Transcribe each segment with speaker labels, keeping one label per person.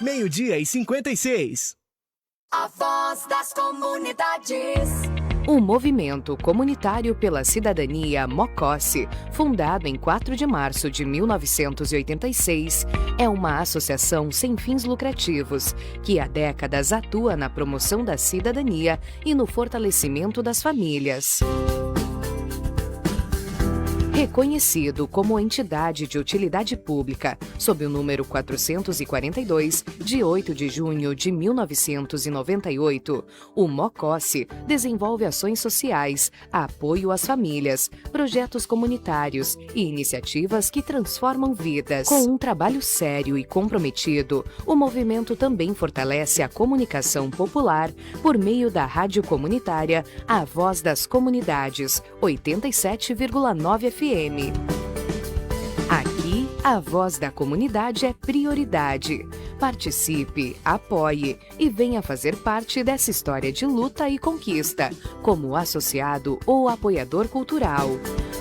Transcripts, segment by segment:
Speaker 1: 12:56.
Speaker 2: A voz das comunidades.
Speaker 3: O Movimento Comunitário pela Cidadania MOCOSSE, fundado em 4 de março de 1986, é uma associação sem fins lucrativos que há décadas atua na promoção da cidadania e no fortalecimento das famílias. Reconhecido como entidade de utilidade pública, sob o número 442, de 8 de junho de 1998, o MOCOSSE desenvolve ações sociais, apoio às famílias, projetos comunitários e iniciativas que transformam vidas. Com um trabalho sério e comprometido, o movimento também fortalece a comunicação popular por meio da rádio comunitária A Voz das Comunidades, 87,9 FM. Aqui, a voz da comunidade é prioridade. Participe, apoie e venha fazer parte dessa história de luta e conquista, como associado ou apoiador cultural.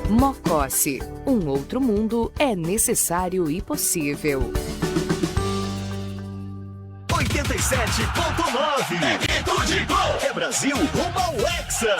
Speaker 3: MOCOSSE, um outro mundo é necessário e possível.
Speaker 1: 87,9. É grito de gol. É Brasil rumo ao Hexa.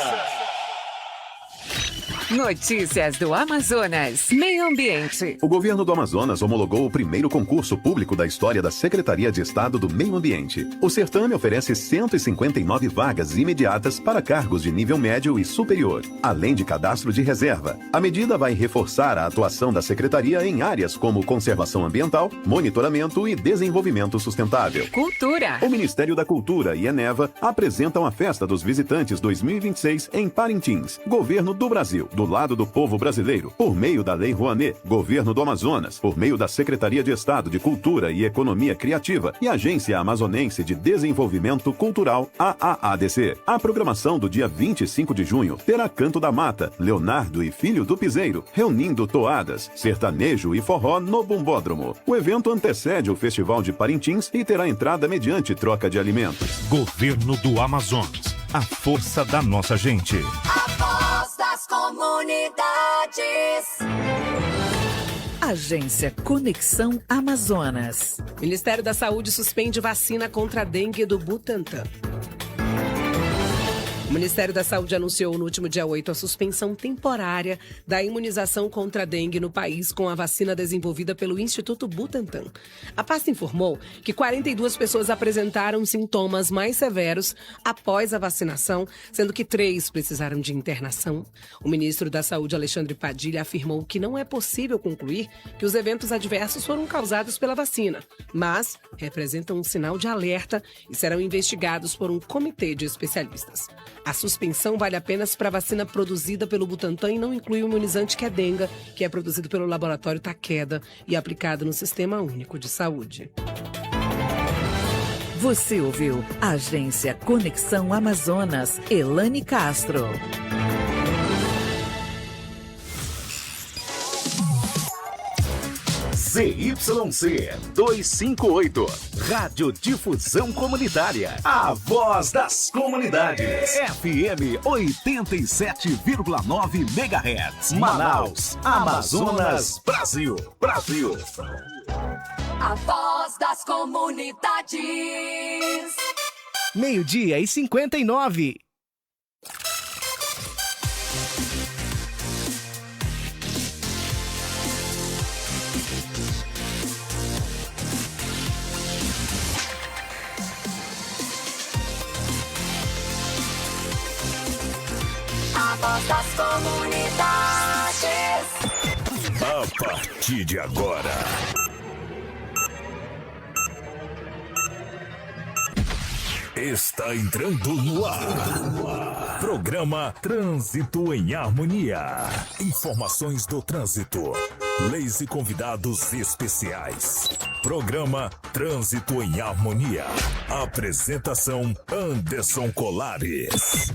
Speaker 4: Notícias do Amazonas. Meio Ambiente.
Speaker 5: O governo do Amazonas homologou o primeiro concurso público da história da Secretaria de Estado do Meio Ambiente. O certame oferece 159 vagas imediatas para cargos de nível médio e superior, além de cadastro de reserva. A medida vai reforçar a atuação da Secretaria em áreas como conservação ambiental, monitoramento e desenvolvimento sustentável.
Speaker 4: Cultura.
Speaker 5: O Ministério da Cultura e Eneva apresentam a Festa dos Visitantes 2026 em Parintins, Governo do Brasil. Do lado do povo brasileiro, por meio da Lei Rouanet, Governo do Amazonas, por meio da Secretaria de Estado de Cultura e Economia Criativa e Agência Amazonense de Desenvolvimento Cultural, AAADC. A programação do dia 25 de junho terá Canto da Mata, Leonardo e Filho do Piseiro, reunindo toadas, sertanejo e forró no Bumbódromo. O evento antecede o Festival de Parintins e terá entrada mediante troca de alimentos.
Speaker 6: Governo do Amazonas, a força da nossa gente.
Speaker 2: A voz das comunidades.
Speaker 7: Agência Conexão Amazonas.
Speaker 8: Ministério da Saúde suspende vacina contra a dengue do Butantan. O Ministério da Saúde anunciou no último dia 8 a suspensão temporária da imunização contra a dengue no país com a vacina desenvolvida pelo Instituto Butantan. A pasta informou que 42 pessoas apresentaram sintomas mais severos após a vacinação, sendo que 3 precisaram de internação. O ministro da Saúde, Alexandre Padilha, afirmou que não é possível concluir que os eventos adversos foram causados pela vacina, mas representam um sinal de alerta e serão investigados por um comitê de especialistas. A suspensão vale apenas para a vacina produzida pelo Butantan e não inclui o imunizante Qdenga, que é produzido pelo laboratório Takeda e aplicado no Sistema Único de Saúde.
Speaker 7: Você ouviu Agência Conexão Amazonas, Elane Castro.
Speaker 1: ZYC 258, Rádio Difusão Comunitária, a voz das comunidades. FM 87,9 MHz, Manaus, Amazonas, Brasil.
Speaker 2: A voz das comunidades.
Speaker 1: 12:59.
Speaker 2: A voz das comunidades.
Speaker 6: A partir de agora, está entrando no ar. Programa Trânsito em Harmonia. Informações do trânsito, leis e convidados especiais. Programa Trânsito em Harmonia. Apresentação Anderson Colares.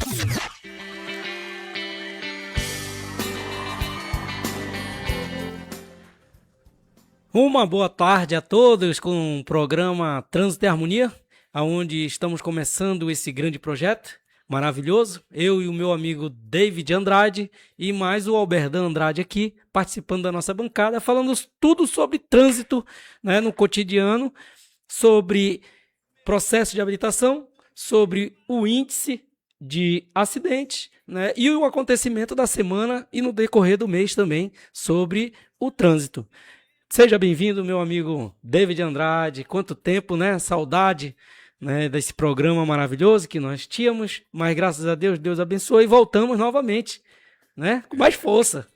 Speaker 9: Uma boa tarde a todos com o programa Trânsito e Harmonia, onde estamos começando esse grande projeto maravilhoso. Eu e o meu amigo David Andrade e mais o Alberdan Andrade aqui, participando da nossa bancada, falando tudo sobre trânsito, né, no cotidiano. sobre processo de habilitação, sobre o índice de acidentes, né, e o acontecimento da semana e no decorrer do mês também sobre o trânsito. Seja bem-vindo, meu amigo David Andrade. Quanto tempo, né? Saudade, né, desse programa maravilhoso que nós tínhamos, mas graças a Deus, Deus abençoou e voltamos novamente, né, com mais força.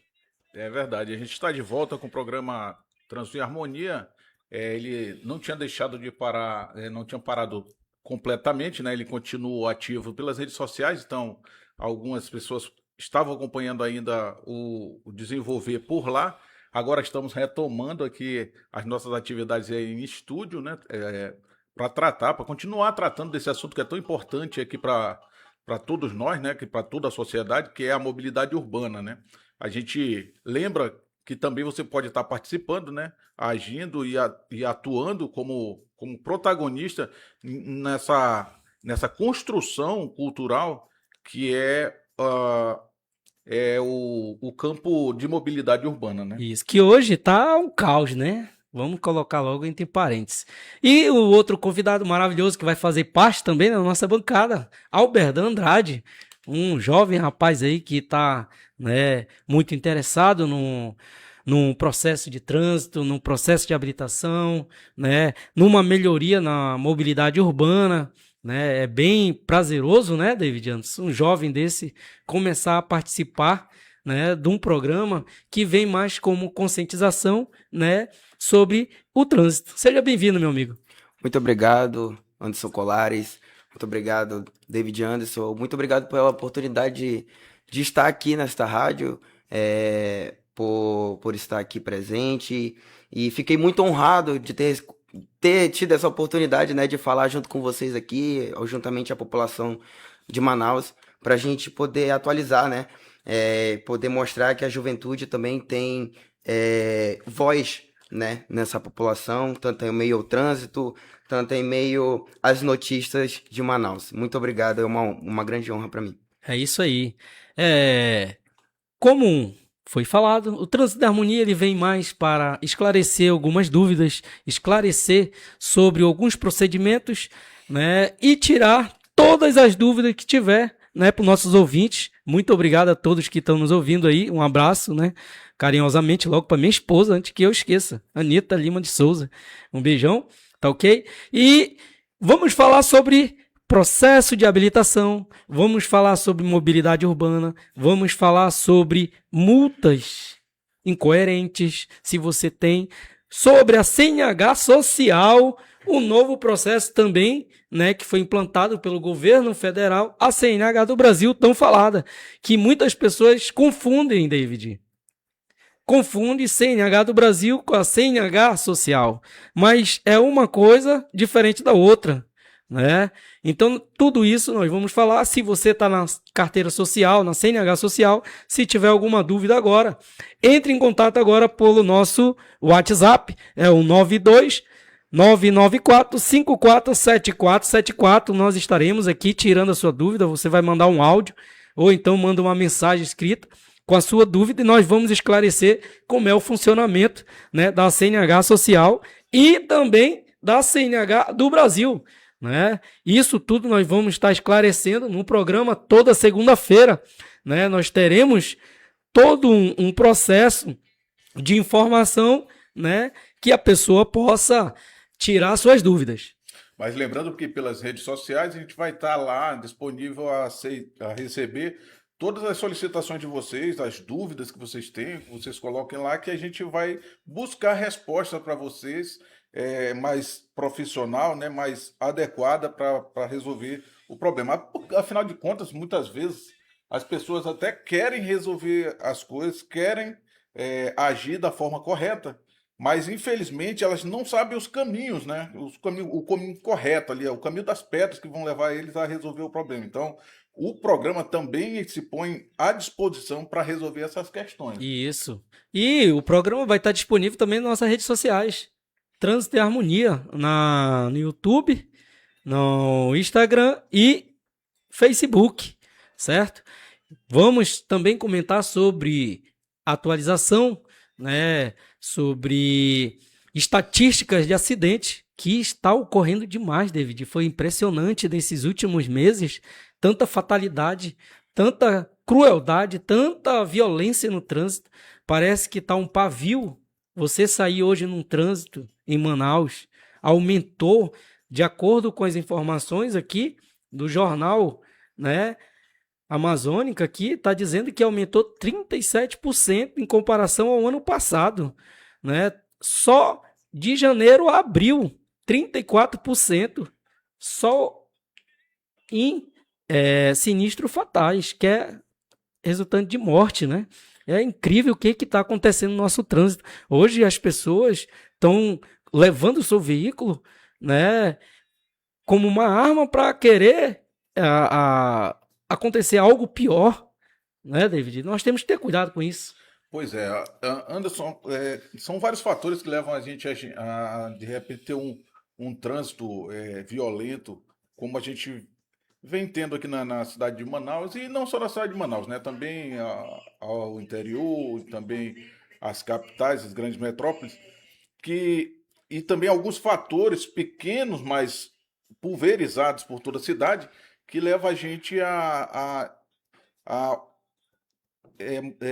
Speaker 10: É verdade, a gente está de volta com o programa Trânsito em Harmonia. Ele não tinha deixado de parar, não tinha parado completamente, né? Ele continuou ativo pelas redes sociais, então algumas pessoas estavam acompanhando ainda o desenvolver por lá. Agora estamos retomando aqui as nossas atividades aí em estúdio, né? Para continuar tratando desse assunto que é tão importante aqui para todos nós, né? Para toda a sociedade, que é a mobilidade urbana, né? A gente lembra que também você pode estar participando, né? Agindo e atuando como protagonista nessa construção cultural que é o campo de mobilidade urbana, né?
Speaker 9: Isso, que hoje tá um caos, né? Vamos colocar logo entre parênteses. E o outro convidado maravilhoso que vai fazer parte também da nossa bancada, Alberdan Andrade, um jovem rapaz aí que tá, né, muito interessado num processo de trânsito, num processo de habilitação, né, numa melhoria na mobilidade urbana, né? É bem prazeroso, né, David Anderson, um jovem desse começar a participar, né, de um programa que vem mais como conscientização, né, sobre o trânsito. Seja bem-vindo, meu amigo.
Speaker 11: Muito obrigado, Anderson Colares. Muito obrigado, David Anderson. Muito obrigado pela oportunidade de estar aqui nesta rádio, por estar aqui presente. E fiquei muito honrado de ter tido essa oportunidade, né, de falar junto com vocês aqui, ou juntamente a população de Manaus, para a gente poder atualizar, né, poder mostrar que a juventude também tem voz, né, nessa população, tanto em meio ao trânsito, tanto em meio às notícias de Manaus. Muito obrigado, é uma grande honra para mim.
Speaker 9: É isso aí. Como foi falado, o Trânsito da Harmonia ele vem mais para esclarecer algumas dúvidas, esclarecer sobre alguns procedimentos, né, e tirar todas as dúvidas que tiver, né, para os nossos ouvintes. Muito obrigado a todos que estão nos ouvindo aí. Um abraço, né, carinhosamente logo para minha esposa, antes que eu esqueça, Anita Lima de Souza. Um beijão, tá ok? E vamos falar sobre processo de habilitação, vamos falar sobre mobilidade urbana, vamos falar sobre multas incoerentes, se você tem, sobre a CNH social, o novo processo também, né, que foi implantado pelo governo federal, a CNH do Brasil, tão falada, que muitas pessoas confundem, David. Confunde CNH do Brasil com a CNH social, mas é uma coisa diferente da outra, né? Então, tudo isso nós vamos falar. Se você está na carteira social, na CNH social, se tiver alguma dúvida agora, entre em contato agora pelo nosso WhatsApp, é o 92994547474. Nós estaremos aqui tirando a sua dúvida. Você vai mandar um áudio ou então manda uma mensagem escrita com a sua dúvida e nós vamos esclarecer como é o funcionamento, né, da CNH social e também da CNH do Brasil, né? Isso tudo nós vamos estar esclarecendo no programa toda segunda-feira, né? Nós teremos todo um processo de informação, né, que a pessoa possa tirar suas dúvidas.
Speaker 10: Mas lembrando que pelas redes sociais a gente vai estar lá disponível a receber todas as solicitações de vocês, as dúvidas que vocês têm, que vocês coloquem lá, que a gente vai buscar resposta para vocês, mais profissional, né, mais adequada para resolver o problema. Afinal de contas, muitas vezes as pessoas até querem resolver as coisas, querem agir da forma correta, mas infelizmente elas não sabem os caminhos, né? O caminho correto ali, o caminho das pedras que vão levar eles a resolver o problema. Então, o programa também se põe à disposição para resolver essas questões.
Speaker 9: Isso. E o programa vai estar disponível também nas nossas redes sociais. Trânsito e Harmonia no YouTube, no Instagram e Facebook, certo? Vamos também comentar sobre atualização, né, sobre estatísticas de acidente que está ocorrendo demais, David. Foi impressionante nesses últimos meses, tanta fatalidade, tanta crueldade, tanta violência no trânsito. Parece que está um pavio. Você sair hoje num trânsito em Manaus, aumentou, de acordo com as informações aqui do jornal, né, Amazônica, aqui está dizendo que aumentou 37% em comparação ao ano passado, né? Só de janeiro a abril, 34%, só em sinistros fatais, que é resultante de morte, né? É incrível o que está acontecendo no nosso trânsito. Hoje as pessoas estão levando o seu veículo, né, como uma arma para querer acontecer algo pior, né, David? Nós temos que ter cuidado com isso.
Speaker 10: Pois é, Anderson, são vários fatores que levam a gente a de repente, ter um trânsito violento, como a gente vem tendo aqui na cidade de Manaus, e não só na cidade de Manaus, né? Também ao interior, também as capitais, as grandes metrópoles, e também alguns fatores pequenos, mas pulverizados por toda a cidade, que leva a gente a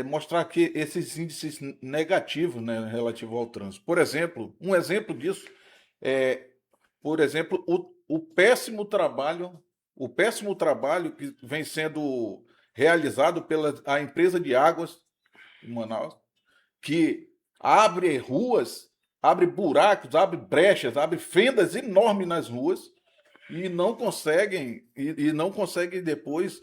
Speaker 10: mostrar que esses índices negativos, né, relativo ao trânsito. Por exemplo, um exemplo disso por exemplo, o péssimo trabalho que vem sendo realizado pela a empresa de águas de Manaus, que abre ruas, abre buracos, abre brechas, abre fendas enormes nas ruas e não conseguem depois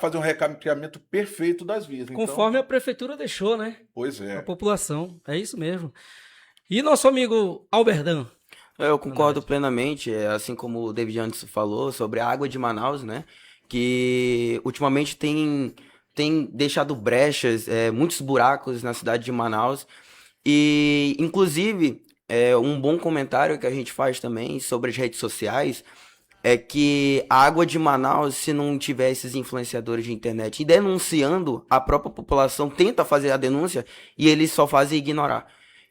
Speaker 10: fazer um recapeamento perfeito das vias.
Speaker 9: Conforme a prefeitura deixou, né?
Speaker 10: Pois é.
Speaker 9: A população, é isso mesmo. E nosso amigo Alberdan?
Speaker 11: Eu concordo plenamente, assim como o David antes falou, sobre a água de Manaus, né? Que ultimamente tem deixado brechas, muitos buracos na cidade de Manaus. E, inclusive, um bom comentário que a gente faz também sobre as redes sociais é que a água de Manaus, se não tiver esses influenciadores de internet e denunciando, a própria população tenta fazer a denúncia e eles só fazem ignorar.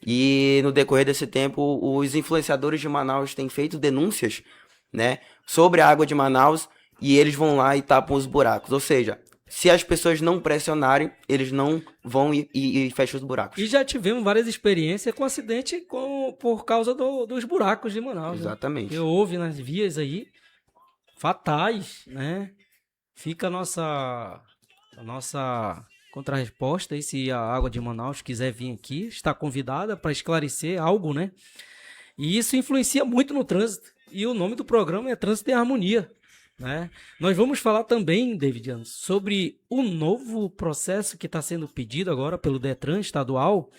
Speaker 11: E no decorrer desse tempo, os influenciadores de Manaus têm feito denúncias, né, sobre a água de Manaus e eles vão lá e tapam os buracos. Ou seja, se as pessoas não pressionarem, eles não vão e fecham os buracos.
Speaker 9: E já tivemos várias experiências com acidente por causa dos buracos de Manaus.
Speaker 11: Exatamente.
Speaker 9: Né? Que houve nas vias aí, fatais, né? Fica a nossa contra-resposta, e se a água de Manaus quiser vir aqui, está convidada para esclarecer algo, né? E isso influencia muito no trânsito. E o nome do programa é Trânsito em Harmonia, né? Nós vamos falar também, David Anderson, sobre o novo processo que está sendo pedido agora pelo Detran estadual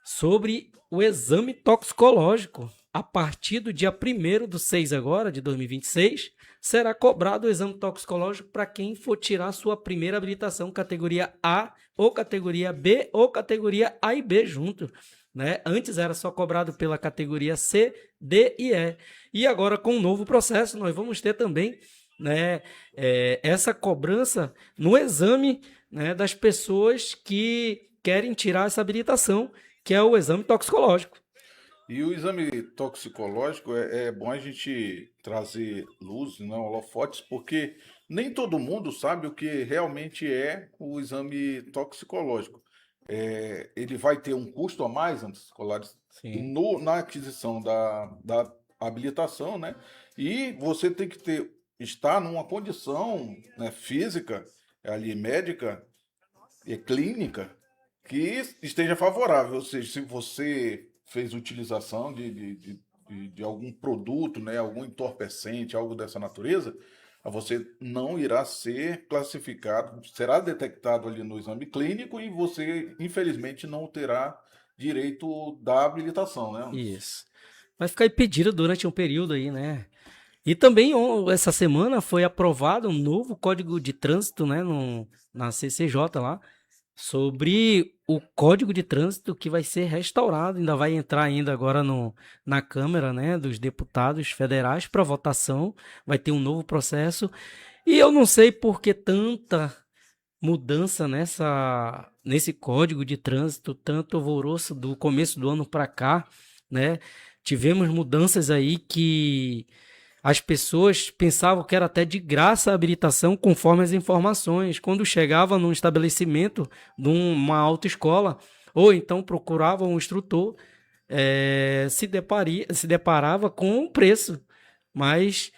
Speaker 9: sobre o exame toxicológico. A partir do dia 1º/6 agora, de 2026, será cobrado o exame toxicológico para quem for tirar sua primeira habilitação, categoria A, ou categoria B, ou categoria A e B junto, né? Antes era só cobrado pela categoria C, D e E. E agora, com o novo processo, nós vamos ter também, né, essa cobrança no exame, né, das pessoas que querem tirar essa habilitação, que é o exame toxicológico.
Speaker 10: E o exame toxicológico é bom a gente trazer luz, não holofotes, porque nem todo mundo sabe o que realmente é o exame toxicológico. Ele vai ter um custo a mais, Colares, na aquisição da habilitação, né? E você tem que estar numa condição, né, física, ali, médica e clínica, que esteja favorável. Ou seja, se você fez utilização de algum produto, né, algum entorpecente, algo dessa natureza, você não irá ser classificado, será detectado ali no exame clínico e você, infelizmente, não terá direito da habilitação, né?
Speaker 9: Isso. Vai ficar impedido durante um período aí, né? E também, essa semana, foi aprovado um novo Código de Trânsito, né, na CCJ lá, sobre o Código de Trânsito que vai ser restaurado, ainda vai entrar ainda agora na Câmara, né, dos Deputados Federais para votação, vai ter um novo processo, e eu não sei por que tanta mudança nesse Código de Trânsito, tanto alvoroço do começo do ano para cá, né? tivemos mudanças aí que as pessoas pensavam que era até de graça a habilitação conforme as informações. Quando chegava num estabelecimento de uma autoescola, ou então procurava um instrutor, se deparava com um preço, mas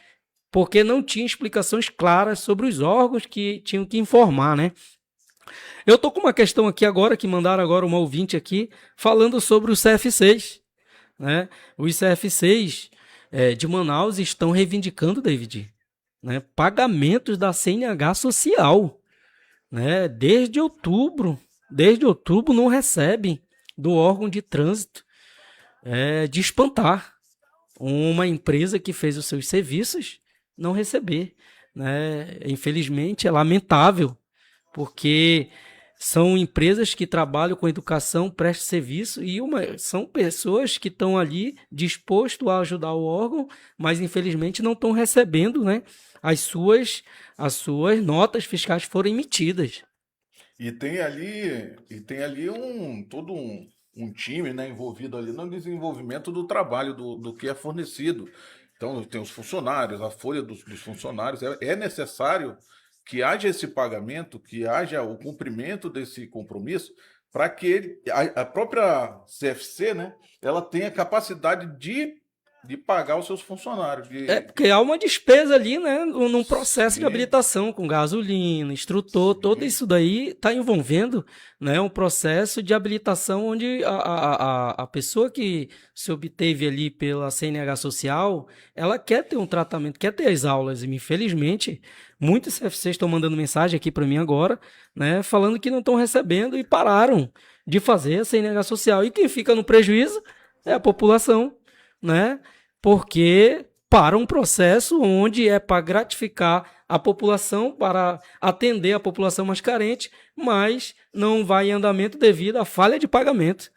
Speaker 9: porque não tinha explicações claras sobre os órgãos que tinham que informar, né? Eu tô com uma questão aqui agora, que mandaram agora uma ouvinte aqui, falando sobre o CF6, né? Os CF6 de Manaus estão reivindicando, David, né, pagamentos da CNH social, né? Desde outubro não recebem do órgão de trânsito, de espantar uma empresa que fez os seus serviços não receber, né? Infelizmente é lamentável, porque são empresas que trabalham com educação, prestam serviço, e são pessoas que estão ali dispostas a ajudar o órgão, mas infelizmente não estão recebendo, né, as suas notas fiscais foram emitidas.
Speaker 10: E tem ali todo um time, né, envolvido ali no desenvolvimento do trabalho do que é fornecido. Então tem os funcionários, a folha dos funcionários. É necessário que haja esse pagamento, que haja o cumprimento desse compromisso, para que a própria CFC, né, ela tenha capacidade de pagar os seus funcionários.
Speaker 9: Porque há uma despesa ali, né, num processo de habilitação, com gasolina, instrutor, todo isso daí está envolvendo, né, um processo de habilitação onde a pessoa que se obteve ali pela CNH social, ela quer ter um tratamento, quer ter as aulas, e infelizmente muitos CFCs estão mandando mensagem aqui para mim agora, né, falando que não estão recebendo e pararam de fazer a CNH social. E quem fica no prejuízo é a população, né? Porque para um processo onde é para gratificar a população, para atender a população mais carente, mas não vai em andamento devido à falha de pagamento.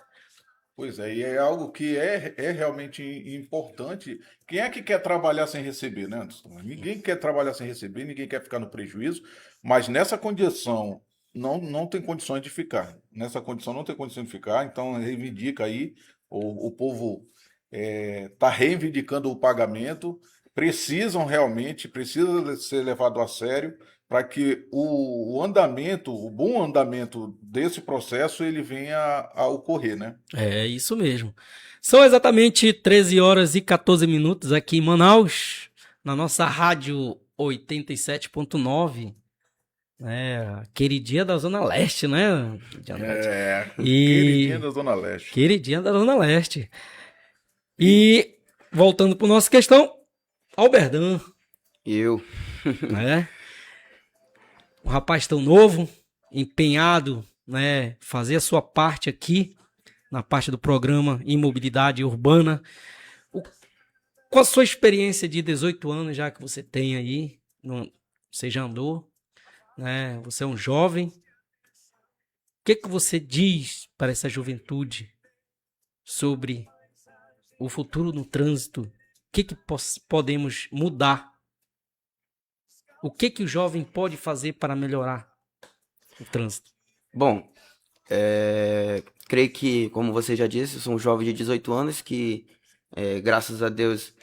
Speaker 10: Pois é, e é algo que é realmente importante. Quem é que quer trabalhar sem receber, né, Anderson? Ninguém quer trabalhar sem receber, ninguém quer ficar no prejuízo, mas nessa condição não tem condições de ficar. Nessa condição não tem condições de ficar, então reivindica aí, o povo está reivindicando o pagamento, precisa ser levado a sério para que o bom andamento desse processo, ele venha a ocorrer, né?
Speaker 9: É isso mesmo. São exatamente 13 horas e 14 minutos aqui em Manaus, na nossa rádio 87.9, queridinha da Zona Leste, né?
Speaker 10: Queridinha da Zona Leste.
Speaker 9: Queridinha da Zona Leste. E, voltando para a nossa questão, Alberdan. Um rapaz tão novo, empenhado, né, fazer a sua parte aqui, na parte do programa Imobilidade Urbana. Com a sua experiência de 18 anos já que você tem aí, você já andou, né, você é um jovem. O que você diz para essa juventude sobre o futuro no trânsito? O que podemos mudar? O que o jovem pode fazer para melhorar o trânsito?
Speaker 11: Bom, creio que, como você já disse, eu sou um jovem de 18 anos que, graças a Deus,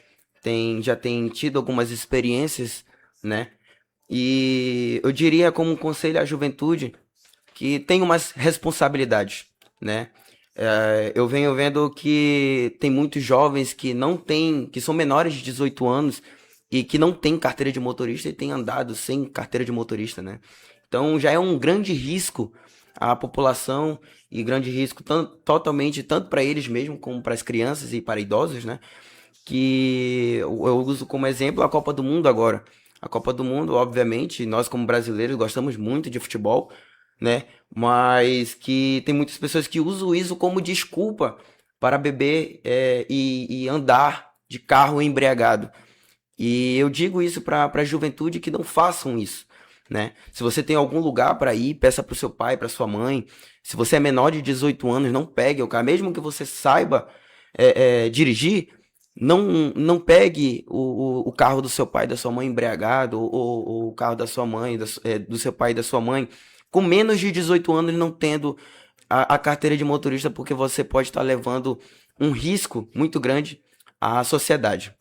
Speaker 11: já tem tido algumas experiências, né? E eu diria como um conselho à juventude que tem umas responsabilidades, né? Eu venho vendo que tem muitos jovens que são menores de 18 anos e que não têm carteira de motorista e têm andado sem carteira de motorista, né? Então já é um grande risco à população e grande risco totalmente tanto para eles mesmos como para as crianças e para idosos, né? Que eu uso como exemplo a Copa do Mundo agora. A Copa do Mundo, obviamente, nós como brasileiros gostamos muito de futebol, né? Mas que tem muitas pessoas que usam isso como desculpa para beber e andar de carro embriagado. E eu digo isso para a juventude que não façam isso, né? Se você tem algum lugar para ir, peça para o seu pai, para sua mãe. Se você é menor de 18 anos, não pegue o carro. Mesmo que você saiba dirigir, não pegue o carro do seu pai, da sua mãe embriagado, ou o carro da sua mãe, do seu pai e da sua mãe, com menos de 18 anos, não tendo a carteira de motorista, porque você pode estar levando um risco muito grande à sociedade.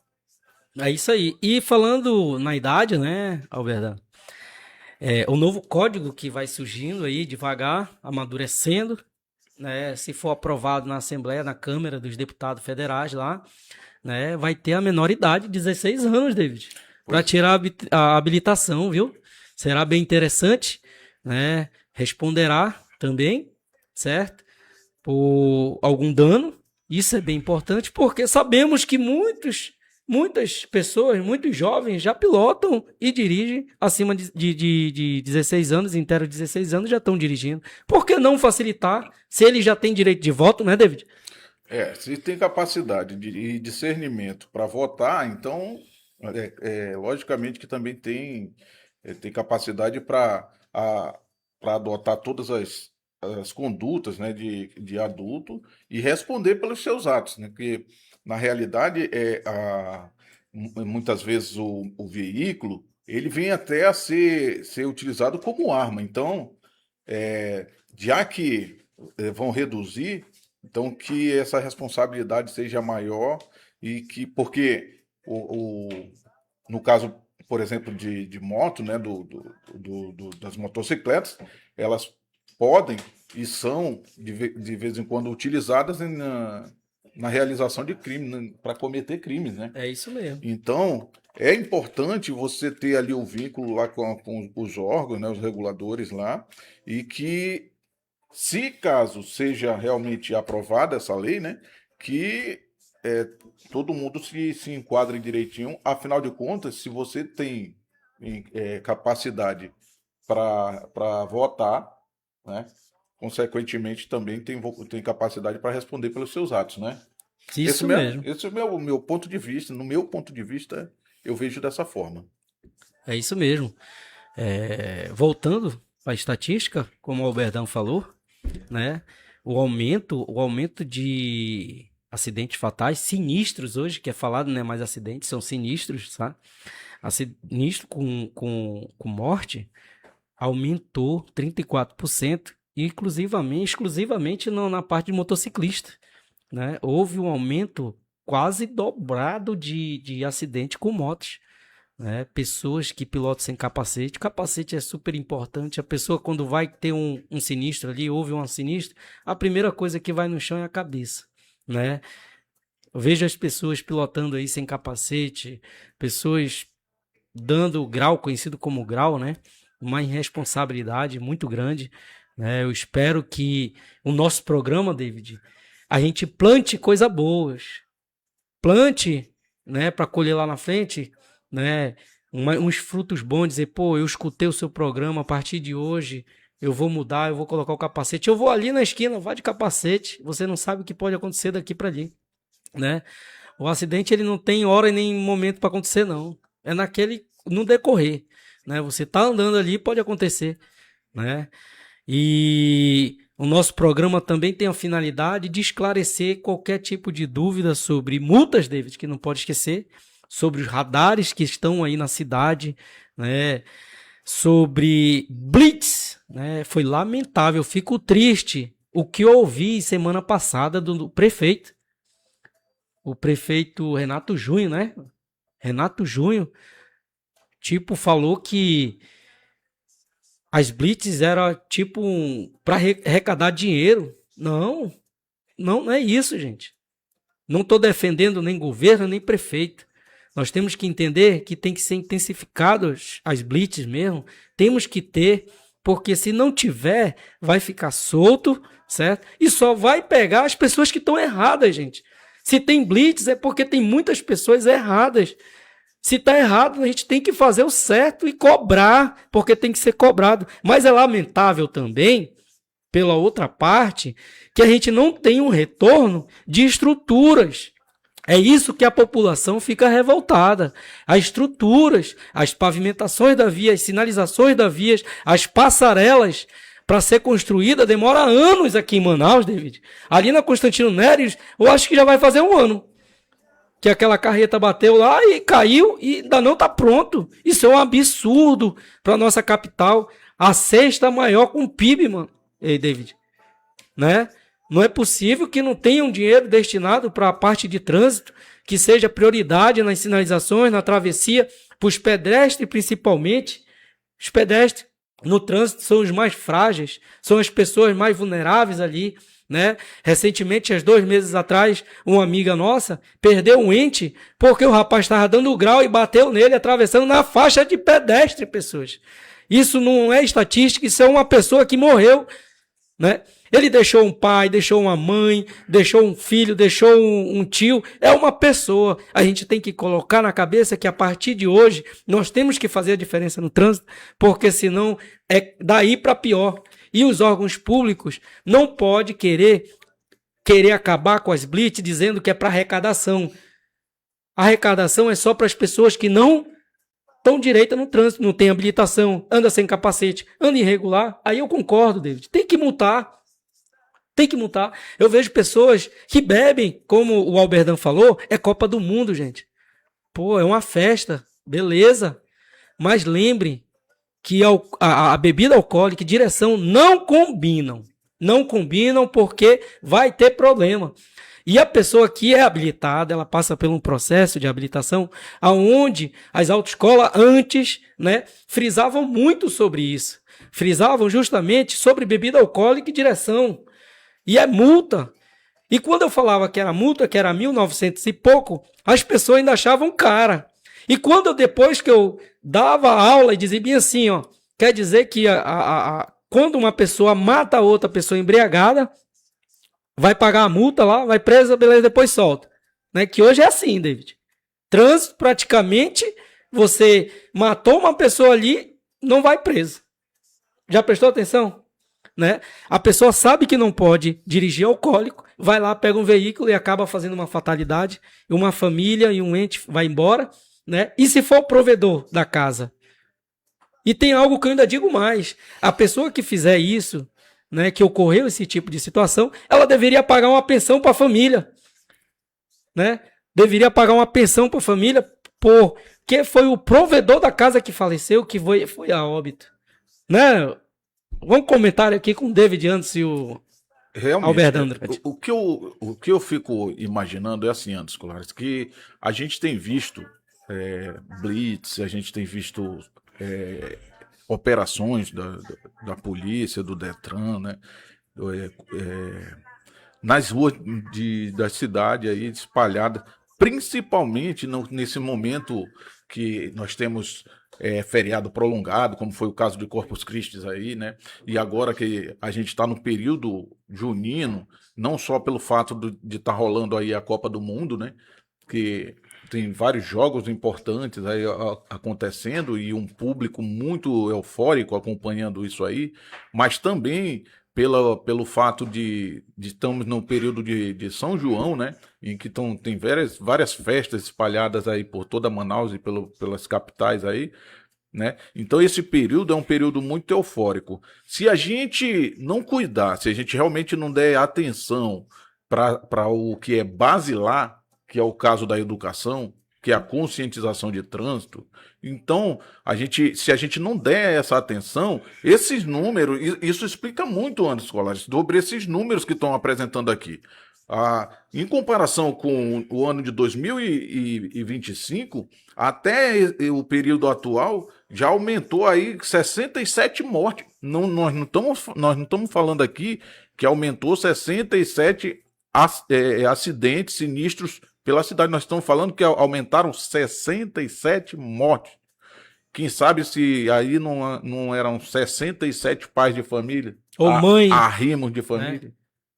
Speaker 9: É isso aí. E falando na idade, né, Alberto? O novo código que vai surgindo aí devagar, amadurecendo, né, se for aprovado na Assembleia, na Câmara dos Deputados Federais lá, né, vai ter a menor idade, 16 anos, David, para tirar a habilitação, viu? Será bem interessante, né? Responderá também, certo? Por algum dano. Isso é bem importante porque sabemos que muitas pessoas, muitos jovens já pilotam e dirigem acima de 16 anos, inteiro 16 anos já estão dirigindo. Por que não facilitar se ele já tem direito de voto, né, David?
Speaker 10: Se tem capacidade e discernimento para votar, então, logicamente que também tem capacidade para adotar todas as condutas, né, de adulto e responder pelos seus atos, né? Porque, na realidade, muitas vezes o veículo ele vem até a ser utilizado como arma. Então, já que vão reduzir, então que essa responsabilidade seja maior e que, porque no caso, por exemplo, de moto, né, das motocicletas, elas podem e são de vez em quando utilizadas na realização de crime, para cometer crimes, né?
Speaker 9: É isso mesmo.
Speaker 10: Então, é importante você ter ali o vínculo lá com os órgãos, né, os reguladores lá, e que, se caso seja realmente aprovada essa lei, né, que todo mundo se enquadre direitinho. Afinal de contas, se você tem capacidade para votar, né, consequentemente também tem capacidade para responder pelos seus atos, né?
Speaker 9: Isso mesmo.
Speaker 10: Esse é o meu ponto de vista. No meu ponto de vista, eu vejo dessa forma.
Speaker 9: É isso mesmo. Voltando para a estatística, como o Albertão falou, né, o aumento de acidentes fatais, sinistros hoje, que é falado, não é mais acidentes, são sinistros, tá? Sinistro com morte aumentou 34%, exclusivamente na parte de motociclista, né? Houve um aumento quase dobrado de acidente com motos, né? Pessoas que pilotam sem capacete. Capacete é super importante. A pessoa, quando vai ter um sinistro ali, houve um sinistro, a primeira coisa que vai no chão é a cabeça, né? Eu vejo as pessoas pilotando aí sem capacete, pessoas dando grau, conhecido como grau, né? Uma irresponsabilidade muito grande, né? Eu espero que o nosso programa, David, a gente plante coisas boas, plante, né, para colher lá na frente, né, uns frutos bons, dizer, pô, eu escutei o seu programa, a partir de hoje eu vou mudar, eu vou colocar o capacete, eu vou ali na esquina, vá de capacete, você não sabe o que pode acontecer daqui para ali, né? O acidente ele não tem hora e nem momento para acontecer, não, é no decorrer, né? Você tá andando ali, pode acontecer, né? E o nosso programa também tem a finalidade de esclarecer qualquer tipo de dúvida sobre multas, David, que não pode esquecer, sobre os radares que estão aí na cidade, né? Sobre blitz, né? Foi lamentável, eu fico triste o que eu ouvi semana passada do prefeito, o prefeito Renato Junho, né? Renato Junho, tipo, falou que as blitz eram tipo para arrecadar dinheiro. Não é isso, gente. Não estou defendendo nem governo, nem prefeito. Nós temos que entender que tem que ser intensificadas as blitz mesmo. Temos que ter, porque se não tiver, vai ficar solto, certo? E só vai pegar as pessoas que estão erradas, gente. Se tem blitz é porque tem muitas pessoas erradas. Se está errado, a gente tem que fazer o certo e cobrar, porque tem que ser cobrado. Mas é lamentável também, pela outra parte, que a gente não tem um retorno de estruturas. É isso que a população fica revoltada. As estruturas, as pavimentações da via, as sinalizações da vias, as passarelas para ser construída demora anos aqui em Manaus, David. Ali na Constantino Neres, eu acho que já vai fazer um ano que aquela carreta bateu lá e caiu e ainda não está pronto. Isso é um absurdo para nossa capital. A sexta maior com PIB, mano. Ei, David. Né? Não é possível que não tenha um dinheiro destinado para a parte de trânsito, que seja prioridade nas sinalizações, na travessia, para os pedestres principalmente. Os pedestres no trânsito são os mais frágeis, são as pessoas mais vulneráveis ali, né? Recentemente, há 2 meses atrás, uma amiga nossa perdeu um ente porque o rapaz estava dando o grau e bateu nele atravessando na faixa de pedestre, pessoas. Isso não é estatística, isso é uma pessoa que morreu, né? Ele deixou um pai, deixou uma mãe, deixou um filho, deixou um tio. É uma pessoa. A gente tem que colocar na cabeça que a partir de hoje nós temos que fazer a diferença no trânsito, porque senão é daí para pior. E os órgãos públicos não podem querer acabar com as blitz dizendo que é para arrecadação. A arrecadação é só para as pessoas que não estão direita no trânsito, não tem habilitação, anda sem capacete, anda irregular. Aí eu concordo, David. Tem que multar. Tem que multar. Eu vejo pessoas que bebem, como o Alberdan falou, é Copa do Mundo, gente. Pô, é uma festa, beleza. Mas lembre que a bebida alcoólica e direção não combinam. Não combinam porque vai ter problema. E a pessoa que é habilitada, ela passa por um processo de habilitação onde as autoescolas antes, né, frisavam muito sobre isso. Frisavam justamente sobre bebida alcoólica e direção. E é multa. E quando eu falava que era multa, que era 1.900 e pouco, as pessoas ainda achavam cara. E quando depois que eu dava aula e dizia bem assim, ó, quer dizer que quando uma pessoa mata outra pessoa embriagada, vai pagar a multa lá, vai presa, beleza, depois solta. Né? Que hoje é assim, David. Trânsito, praticamente, você matou uma pessoa ali, não vai preso. Já prestou atenção? Né? A pessoa sabe que não pode dirigir alcoólico, vai lá, pega um veículo e acaba fazendo uma fatalidade, uma família e um ente vai embora, né? E se for o provedor da casa? E tem algo que eu ainda digo mais, a pessoa que fizer isso, né, que ocorreu esse tipo de situação, ela deveria pagar uma pensão para a família, né? Deveria pagar uma pensão para a família porque foi o provedor da casa que faleceu, que foi a óbito, né? Vamos comentar aqui com o David antes e o Alberto Andrade.
Speaker 10: O que eu fico imaginando é assim, Anderson Colares, que a gente tem visto blitz, a gente tem visto operações da polícia, do Detran, né? Nas ruas da cidade aí espalhadas, principalmente nesse momento que nós temos feriado prolongado, como foi o caso de Corpus Christi aí, né? E agora que a gente está no período junino, não só pelo fato de estar rolando aí a Copa do Mundo, né? Que tem vários jogos importantes aí acontecendo e um público muito eufórico acompanhando isso aí, mas também pelo fato de estamos no período de São João, né, em que tem várias festas espalhadas aí por toda Manaus e pelas capitais aí, né? Então esse período é um período muito eufórico. Se a gente não cuidar, se a gente realmente não der atenção para o que é basilar, que é o caso da educação, que é a conscientização de trânsito, então, se a gente não der essa atenção, esses números, isso explica muito, Anderson Colares, sobre esses números que estão apresentando aqui. Em comparação com o ano de 2025, até o período atual, já aumentou aí 67 mortes. Nós não estamos falando aqui que aumentou 67 acidentes sinistros pela cidade. Nós estamos falando que aumentaram 67 mortes. Quem sabe se aí não eram 67 pais de família,
Speaker 9: ou mãe,
Speaker 10: arrimos de família,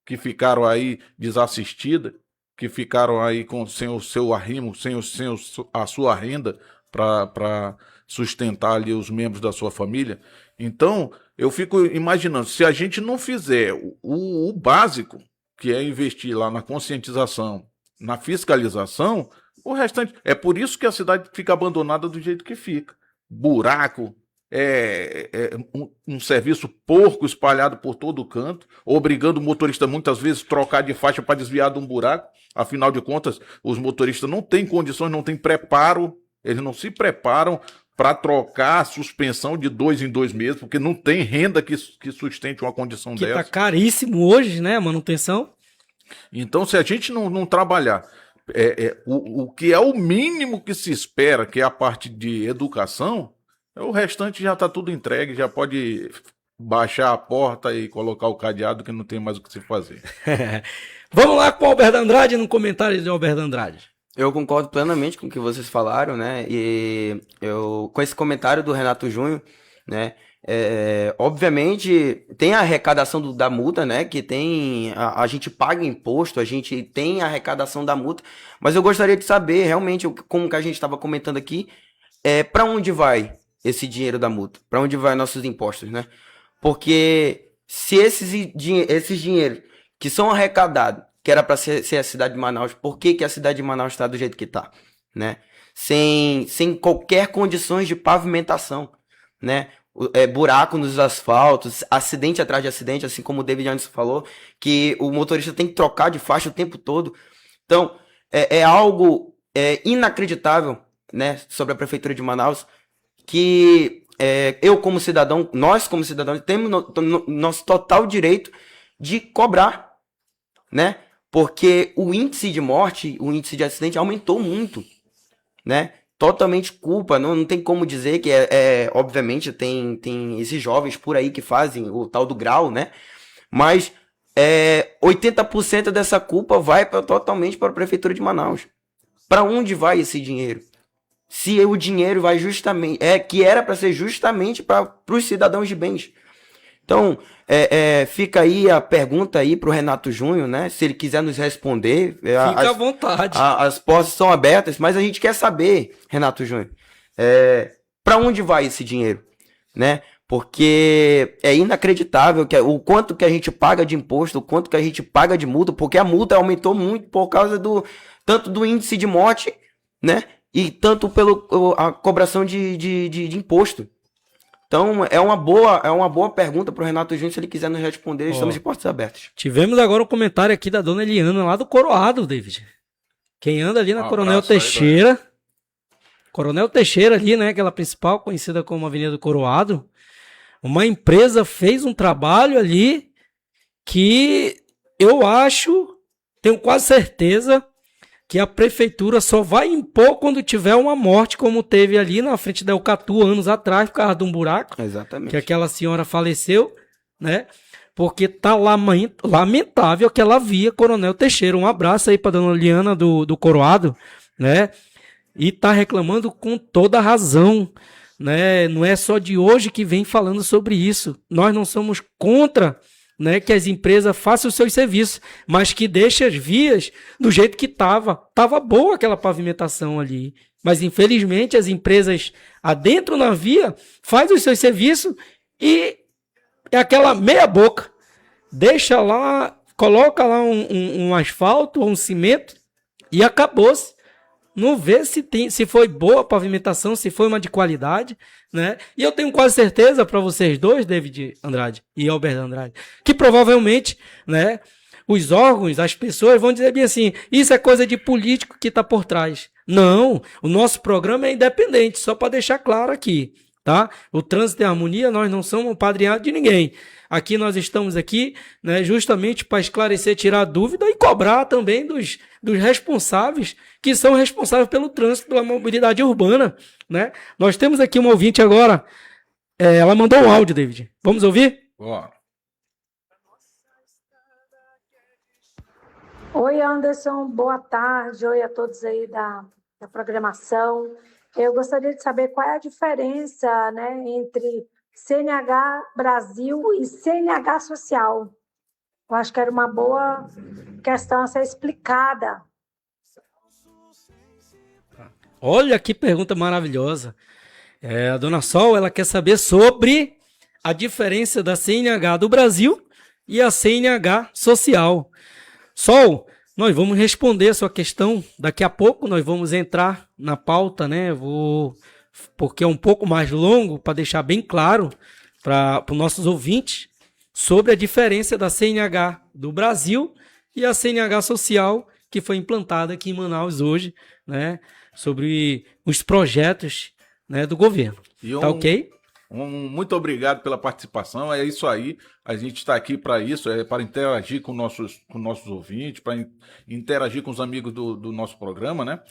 Speaker 10: que ficaram aí desassistidas, que ficaram aí sem o seu arrimo, sem a sua renda para sustentar ali os membros da sua família. Então, eu fico imaginando, se a gente não fizer o básico, que é investir lá na conscientização, na fiscalização, o restante... É por isso que a cidade fica abandonada do jeito que fica. Buraco, um serviço porco espalhado por todo canto, obrigando o motorista muitas vezes a trocar de faixa para desviar de um buraco. Afinal de contas, os motoristas não têm condições, não têm preparo, eles não se preparam para trocar a suspensão de 2 em 2 meses, porque não tem renda que sustente uma condição dessa.
Speaker 9: Que tá caríssimo hoje, né, a manutenção.
Speaker 10: Então, se a gente não trabalhar O que é o mínimo que se espera, que é a parte de educação, o restante já está tudo entregue, já pode baixar a porta e colocar o cadeado que não tem mais o que se fazer.
Speaker 9: Vamos lá com o Alberto Andrade, no comentário de Alberto Andrade.
Speaker 11: Eu concordo plenamente com o que vocês falaram, né? E eu, com esse comentário do Renato Júnior, né? Obviamente tem a arrecadação da multa, né? Que tem a gente paga imposto, a gente tem a arrecadação da multa, mas eu gostaria de saber realmente, como que a gente estava comentando aqui, para onde vai esse dinheiro da multa? Para onde vai nossos impostos, né? Porque se esses dinheiros que são arrecadados, que era para ser a cidade de Manaus, por que a cidade de Manaus está do jeito que está, né? Sem qualquer condições de pavimentação, né? Buraco nos asfaltos, acidente atrás de acidente, assim como o David Anderson falou, que o motorista tem que trocar de faixa o tempo todo. Então, é algo inacreditável, né, sobre a Prefeitura de Manaus, que eu como cidadão, nós como cidadãos, temos nosso total direito de cobrar, né? Porque o índice de morte, o índice de acidente aumentou muito, né? Totalmente culpa, não tem como dizer que obviamente tem esses jovens por aí que fazem o tal do grau, né? Mas 80% dessa culpa vai totalmente para a Prefeitura de Manaus. Para onde vai esse dinheiro? Se o dinheiro vai justamente, que era para ser justamente para os cidadãos de bens. Então, fica aí a pergunta aí pro Renato Júnior, né? Se ele quiser nos responder.
Speaker 9: Fica à vontade.
Speaker 11: As portas são abertas, mas a gente quer saber, Renato Júnior, para onde vai esse dinheiro, né? Porque é inacreditável o quanto que a gente paga de imposto, o quanto que a gente paga de multa, porque a multa aumentou muito por causa tanto do índice de morte, né? E tanto a cobração de imposto. Então, é uma boa pergunta para o Renato Júnior, se ele quiser nos responder, estamos de portas abertas.
Speaker 9: Tivemos agora um comentário aqui da dona Eliana, lá do Coroado, David. Quem anda ali na Coronel Teixeira, Coronel Teixeira ali, né, aquela principal, conhecida como Avenida do Coroado, uma empresa fez um trabalho ali que eu tenho quase certeza que a prefeitura só vai impor quando tiver uma morte, como teve ali na frente da Eucatu anos atrás, por causa de um buraco.
Speaker 11: Exatamente.
Speaker 9: Que aquela senhora faleceu, né? Porque tá lamentável que ela via Coronel Teixeira. Um abraço aí pra dona Liana do Coroado, né? E tá reclamando com toda a razão, né? Não é só de hoje que vem falando sobre isso. Nós não somos contra, né, que as empresas façam os seus serviços, mas que deixem as vias do jeito que estava. Estava boa aquela pavimentação ali, mas infelizmente as empresas adentro na via fazem os seus serviços e é aquela meia boca. Deixa lá, coloca lá um asfalto ou um cimento e acabou-se. Não vê se foi boa a pavimentação, se foi uma de qualidade, né? E eu tenho quase certeza para vocês dois, David Andrade e Alberto Andrade, que provavelmente, né, os órgãos, as pessoas vão dizer bem assim, isso é coisa de político que está por trás. Não, o nosso programa é independente, só para deixar claro aqui, tá? O Trânsito em Harmonia, nós não somos um padrinhado de ninguém. Aqui nós estamos aqui, né, justamente para esclarecer, tirar dúvida e cobrar também dos responsáveis, que são responsáveis pelo trânsito, pela mobilidade urbana, né? Nós temos aqui uma ouvinte agora, ela mandou um áudio, David. Vamos ouvir?
Speaker 10: Bora.
Speaker 12: Oi, Anderson, boa tarde. Oi a todos aí da programação. Eu gostaria de saber qual é a diferença, né, entre CNH Brasil e CNH Social. Eu acho que era uma boa questão a ser explicada.
Speaker 9: Olha que pergunta maravilhosa. A dona Sol, ela quer saber sobre a diferença da CNH do Brasil e a CNH Social. Sol, nós vamos responder a sua questão. Daqui a pouco nós vamos entrar na pauta, né? Porque é um pouco mais longo, para deixar bem claro para os nossos ouvintes sobre a diferença da CNH do Brasil e a CNH Social, que foi implantada aqui em Manaus hoje, né? Sobre os projetos, né, do governo. Tá ok?
Speaker 10: Muito obrigado pela participação. É isso aí. A gente está aqui para isso, para interagir com nossos ouvintes, para interagir com os amigos do nosso programa, né?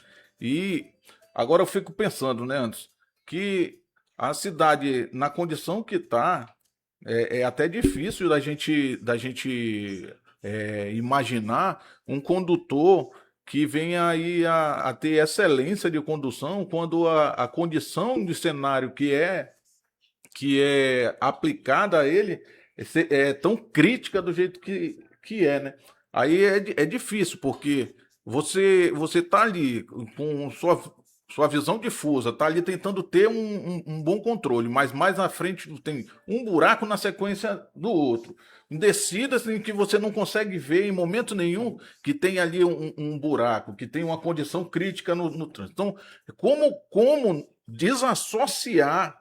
Speaker 10: E agora eu fico pensando, né, Anderson, que a cidade, na condição que está, é até difícil da gente imaginar um condutor que venha aí a ter excelência de condução quando a condição de cenário que é aplicada a ele é tão crítica do jeito que é, né? Aí é difícil, porque você tá ali com sua visão difusa, tá ali tentando ter um bom controle, mas mais na frente tem um buraco na sequência do outro. Descidas em que você não consegue ver em momento nenhum que tem ali um buraco, que tem uma condição crítica no trânsito. Então, como desassociar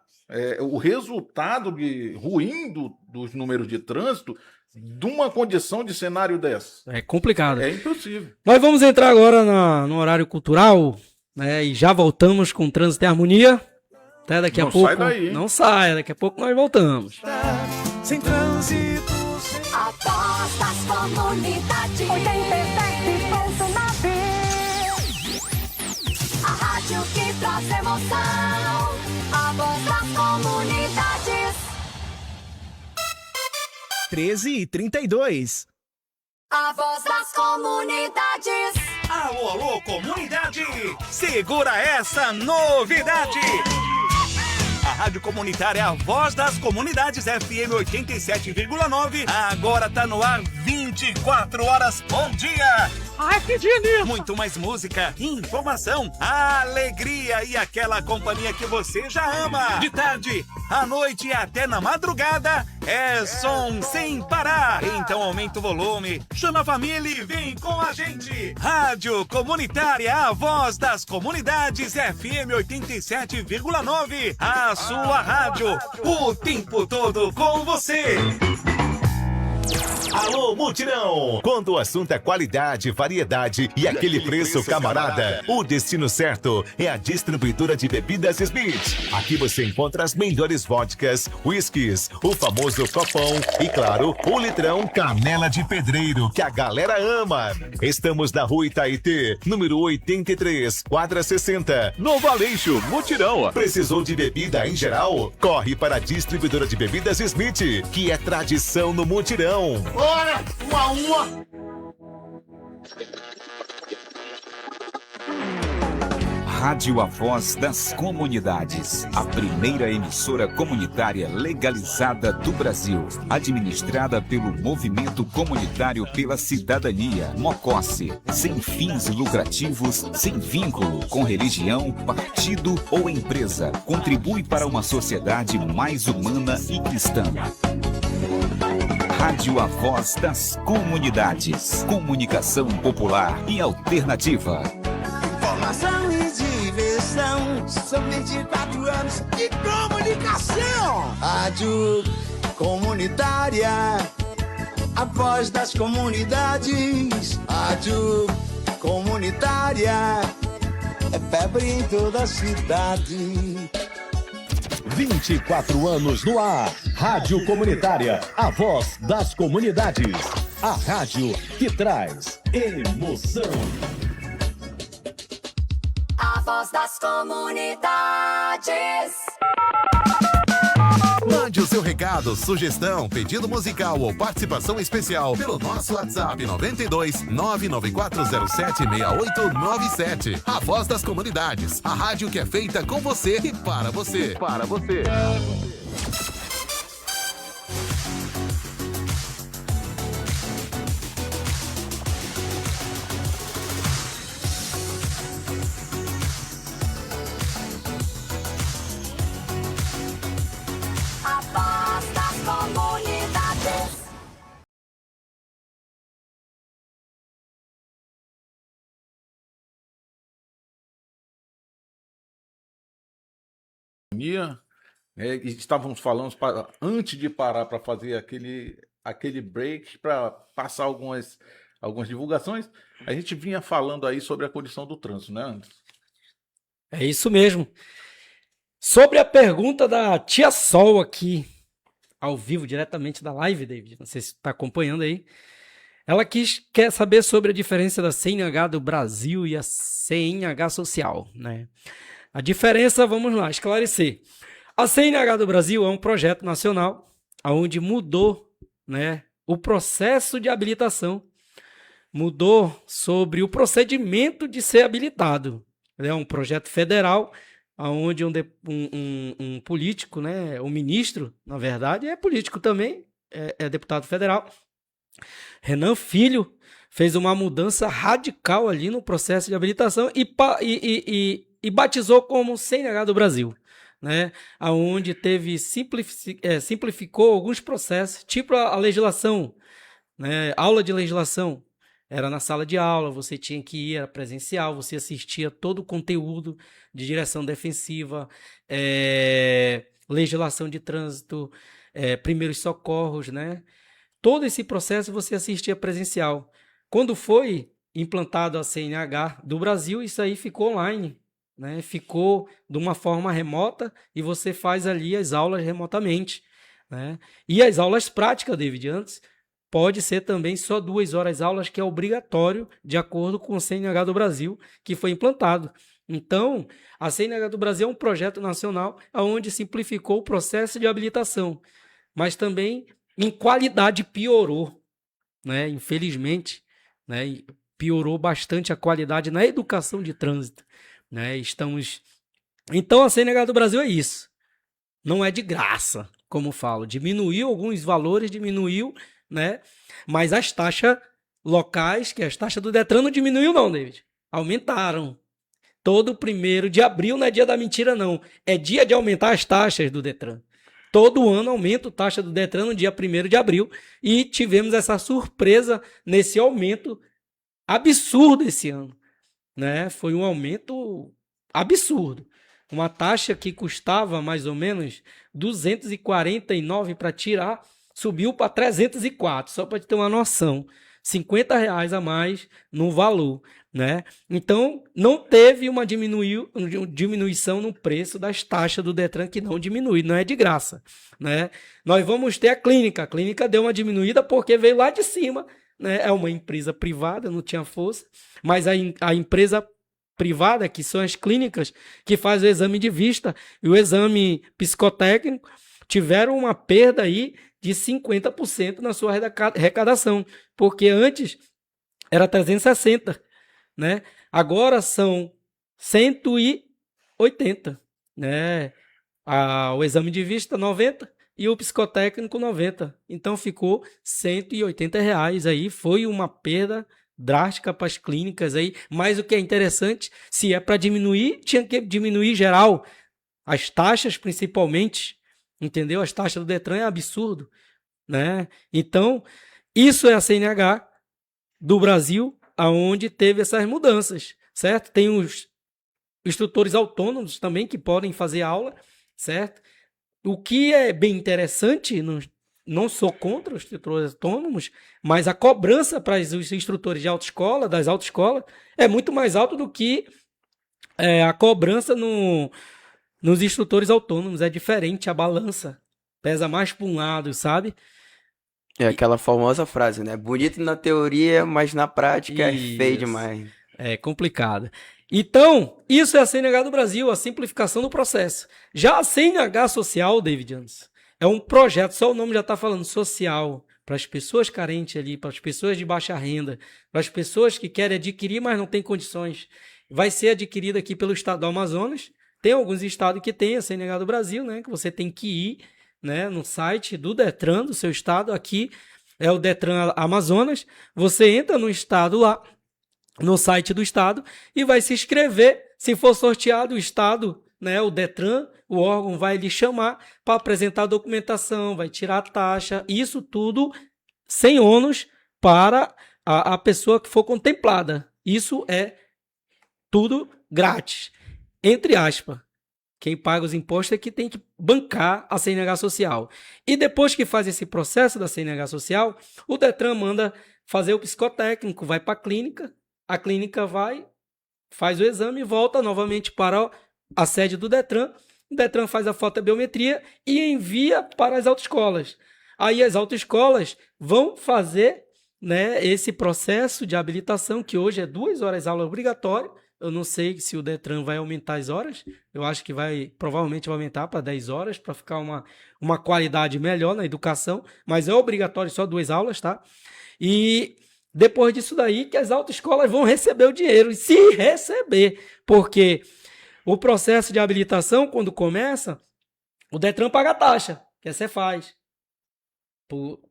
Speaker 10: o resultado ruim dos números de trânsito de uma condição de cenário dessa?
Speaker 9: É complicado.
Speaker 10: É impossível.
Speaker 9: Nós vamos entrar agora no horário cultural, né? E já voltamos com Trânsito e Harmonia. Até daqui a pouco.
Speaker 10: Não sai daí.
Speaker 9: Não sai, daqui a pouco nós voltamos.
Speaker 1: Sem trânsito.
Speaker 2: A voz das comunidades. 87.9. A rádio que traz emoção. A voz das comunidades.
Speaker 1: 13h32.
Speaker 2: A voz das comunidades.
Speaker 1: Alô, alô, comunidade! Segura essa novidade! A Rádio Comunitária A Voz das Comunidades FM 87,9 agora tá no ar 24 horas por dia.
Speaker 9: Ai, que dia lindo!
Speaker 1: Muito mais música, informação, alegria e aquela companhia que você já ama. De tarde, à noite e até na madrugada, é som sem parar. Então aumenta o volume, chama a família e vem com a gente. Rádio Comunitária A Voz das Comunidades FM 87,9. A sua rádio, o tempo todo com você.
Speaker 13: Alô, Mutirão! Quando o assunto é qualidade, variedade e aquele preço camarada, o destino certo é a distribuidora de bebidas Smith. Aqui você encontra as melhores vodkas, whiskies, o famoso copão e, claro, o litrão Canela de Pedreiro, que a galera ama. Estamos na Rua Itaitê, número 83, quadra 60, Novo Aleixo, Mutirão. Precisou de bebida em geral? Corre para a distribuidora de bebidas Smith, que é tradição no Mutirão.
Speaker 1: Bora, uma.
Speaker 14: Rádio A Voz das Comunidades, a primeira emissora comunitária legalizada do Brasil, administrada pelo Movimento Comunitário pela Cidadania, MOCOSSE, sem fins lucrativos, sem vínculo com religião, partido ou empresa, contribui para uma sociedade mais humana e cristã. Rádio A Voz das Comunidades, comunicação popular e alternativa.
Speaker 1: Informação e diversão, são 24 anos de comunicação. Rádio Comunitária, a voz das comunidades. Rádio Comunitária, é febre em toda a cidade.
Speaker 15: 24 anos no ar. Rádio Comunitária, a voz das comunidades. A rádio que traz emoção.
Speaker 2: A voz das comunidades.
Speaker 16: Mande o seu recado, sugestão, pedido musical ou participação especial pelo nosso WhatsApp 92 99407 6897. A Voz das Comunidades, a rádio que é feita com você e para você. Para você.
Speaker 2: A voz das comunidades.
Speaker 10: E estávamos falando antes de parar para fazer aquele break para passar algumas divulgações, a gente vinha falando aí sobre a condição do trânsito, né, Anderson?
Speaker 9: É isso mesmo. Sobre a pergunta da Tia Sol aqui, ao vivo, diretamente da live, David, não sei se está acompanhando aí. Ela quer saber sobre a diferença da CNH do Brasil e a CNH social, né? A diferença, vamos lá, esclarecer. A CNH do Brasil é um projeto nacional onde mudou, né, o processo de habilitação, mudou sobre o procedimento de ser habilitado. É um projeto federal onde um político, né, um ministro, na verdade, é político também, é deputado federal, Renan Filho, fez uma mudança radical ali no processo de habilitação e batizou como CNH do Brasil, né? Onde simplificou alguns processos, tipo a legislação, né? Aula de legislação. Era na sala de aula, você tinha que ir, era presencial, você assistia todo o conteúdo de direção defensiva, legislação de trânsito, primeiros socorros, né? Todo esse processo você assistia presencial. Quando foi implantado a CNH do Brasil, isso aí ficou online, né? Ficou de uma forma remota e você faz ali as aulas remotamente, né? E as aulas práticas, David, antes, pode ser também só 2 horas aulas, que é obrigatório, de acordo com o CNH do Brasil, que foi implantado. Então, a CNH do Brasil é um projeto nacional onde simplificou o processo de habilitação, mas também em qualidade piorou, né? Infelizmente, né? Piorou bastante a qualidade na educação de trânsito, né? Então, a CNH do Brasil é isso. Não é de graça, como falo. Diminuiu alguns valores, né? Mas as taxas locais, que as taxas do Detran não diminuiu não, David. Aumentaram. Todo 1º de abril não é dia da mentira, não. É dia de aumentar as taxas do Detran. Todo ano aumenta a taxa do Detran no dia 1º de abril. E tivemos essa surpresa nesse aumento absurdo esse ano, né? Foi um aumento absurdo. Uma taxa que custava mais ou menos 249 para tirar, subiu para 304, só para ter uma noção. R$50 a mais no valor, né? Então, não teve uma diminuição no preço das taxas do Detran, que não diminui, não é de graça, né? Nós vamos ter a clínica deu uma diminuída porque veio lá de cima, né? É uma empresa privada, não tinha força, mas a empresa privada, que são as clínicas que fazem o exame de vista e o exame psicotécnico, tiveram uma perda aí de 50% na sua arrecadação, porque antes era 360, né? Agora são 180, né? O exame de vista 90 e o psicotécnico 90. Então ficou R$180 aí, foi uma perda drástica para as clínicas aí, mas o que é interessante, se é para diminuir, tinha que diminuir geral, as taxas principalmente, entendeu? As taxas do Detran é absurdo, né? Então, isso é a CNH do Brasil, aonde teve essas mudanças, certo? Tem os instrutores autônomos também que podem fazer aula, certo? O que é bem interessante, não sou contra os instrutores autônomos, mas a cobrança para os instrutores de autoescola, das autoescolas, é muito mais alta do que a cobrança nos instrutores autônomos. É diferente a balança, pesa mais para um lado, sabe?
Speaker 11: É aquela famosa frase, né? Bonito na teoria, mas na prática é feio demais.
Speaker 9: É complicado. Então, isso é a CNH do Brasil, a simplificação do processo. Já a CNH social, David Jones, é um projeto, só o nome já está falando, social, para as pessoas carentes ali, para as pessoas de baixa renda, para as pessoas que querem adquirir, mas não têm condições. Vai ser adquirida aqui pelo estado do Amazonas. Tem alguns estados que tem a CNH do Brasil, né? Que você tem que ir, né, no site do Detran, do seu estado. Aqui é o Detran Amazonas. Você entra no estado lá, no site do estado, e vai se inscrever. Se for sorteado o estado, né, o Detran, o órgão vai lhe chamar para apresentar a documentação, vai tirar a taxa, isso tudo sem ônus para a pessoa que for contemplada. Isso é tudo grátis, entre aspas. Quem paga os impostos é que tem que bancar a CNH social. E depois que faz esse processo da CNH social, o Detran manda fazer o psicotécnico, vai para a clínica vai, faz o exame e volta novamente para a sede do Detran o Detran faz a fotobiometria e envia para as autoescolas. Aí as autoescolas vão fazer, né, esse processo de habilitação, que hoje é 2 horas aula obrigatória. Eu não sei se o Detran vai aumentar as horas. Eu acho que provavelmente vai aumentar para 10 horas, para ficar uma qualidade melhor na educação. Mas é obrigatório só 2 aulas, tá? E depois disso daí que as autoescolas vão receber o dinheiro. E se receber, porque o processo de habilitação, quando começa, o Detran paga a taxa, que você faz.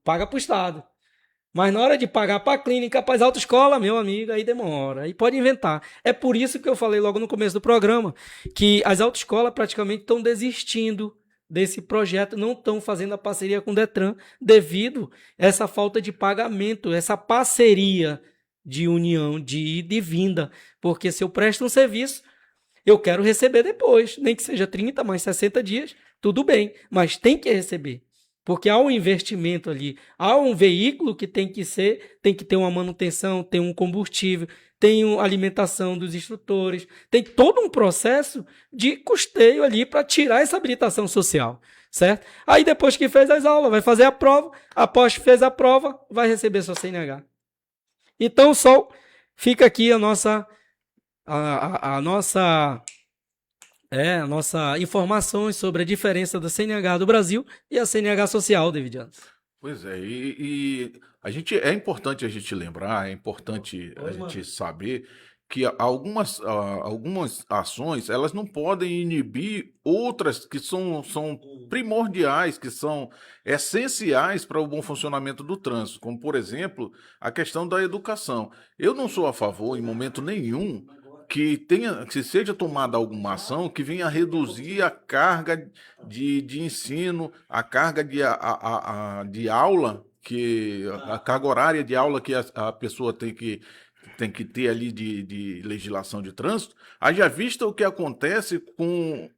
Speaker 9: Paga para o Estado. Mas na hora de pagar para a clínica, para as autoescolas, meu amigo, aí demora. Aí pode inventar. É por isso que eu falei logo no começo do programa que as autoescolas praticamente estão desistindo desse projeto, não estão fazendo a parceria com o Detran devido a essa falta de pagamento, essa parceria de união, de ida e vinda. Porque se eu presto um serviço, eu quero receber depois. Nem que seja 30 mais 60 dias, tudo bem. Mas tem que receber. Porque há um investimento ali, há um veículo que tem que ter uma manutenção, tem um combustível, tem uma alimentação dos instrutores, tem todo um processo de custeio ali para tirar essa habilitação social, certo? Aí depois que fez as aulas, vai fazer a prova, após que fez a prova, vai receber sua CNH. Então, só fica aqui a nossa informações sobre a diferença da CNH do Brasil e a CNH social, David Anderson.
Speaker 10: Pois é, e é importante a gente lembrar, é importante a gente saber que algumas ações, elas não podem inibir outras que são primordiais, que são essenciais para o bom funcionamento do trânsito, como, por exemplo, a questão da educação. Eu não sou a favor, em momento nenhum, que seja tomada alguma ação que venha reduzir a carga de ensino, a carga de aula, a carga horária de aula que a pessoa tem que ter ali de legislação de trânsito. Haja vista o que acontece com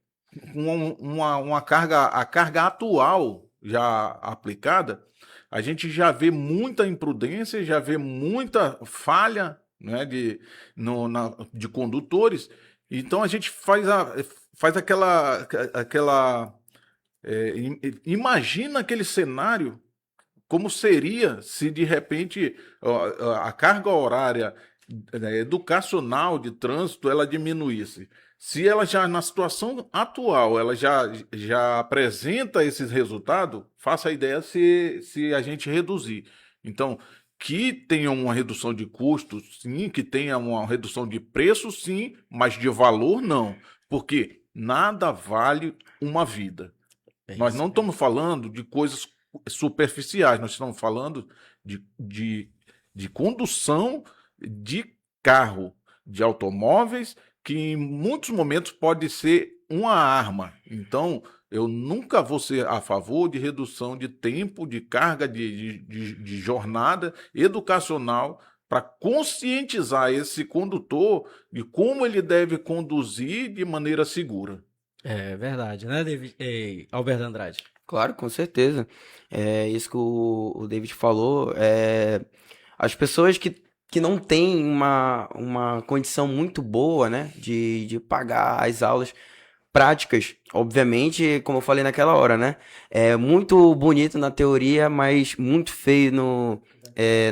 Speaker 10: a carga atual já aplicada, a gente já vê muita imprudência, já vê muita falha, né, de condutores. Então a gente faz imagina aquele cenário, como seria se de repente a carga horária educacional de trânsito ela diminuísse. Se ela já, na situação atual, ela já apresenta esses resultados, faça a ideia se a gente reduzir. Então, que tenha uma redução de custos, sim, que tenha uma redução de preço, sim, mas de valor, não. Porque nada vale uma vida. Nós não estamos falando de coisas superficiais, nós estamos falando de condução de carro, de automóveis, que em muitos momentos pode ser uma arma. Então, eu nunca vou ser a favor de redução de tempo, de carga, de jornada educacional para conscientizar esse condutor de como ele deve conduzir de maneira segura.
Speaker 9: É verdade, né, David? Alberto Andrade?
Speaker 11: Claro, com certeza. É isso que o David falou. As pessoas que não têm uma condição muito boa, né, de pagar as aulas práticas, obviamente, como eu falei naquela hora, né? É muito bonito na teoria, mas muito feio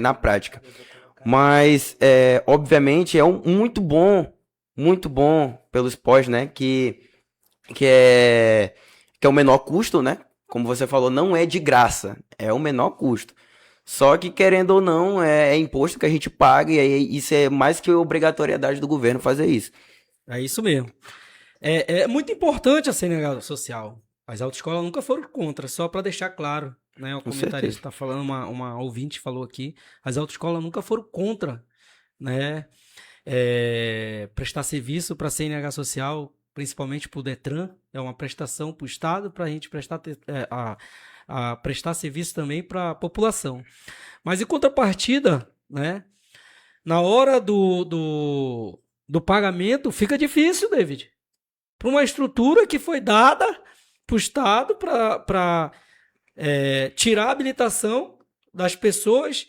Speaker 11: na prática. Mas, obviamente, muito bom pelos pós, né? Que é o menor custo, né? Como você falou, não é de graça, é o menor custo. Só que, querendo ou não, é imposto que a gente paga e isso é mais que obrigatoriedade do governo fazer isso.
Speaker 9: É isso mesmo. É muito importante a CNH social. As autoescolas nunca foram contra, só para deixar claro, né? O comentarista está falando, uma ouvinte falou aqui, as autoescolas nunca foram contra, né? Prestar serviço para a CNH social, principalmente para o Detran, é uma prestação para o Estado, para a gente prestar serviço também para a população. Mas em contrapartida, né? Na hora do pagamento, fica difícil, David. Para uma estrutura que foi dada para o Estado para tirar a habilitação das pessoas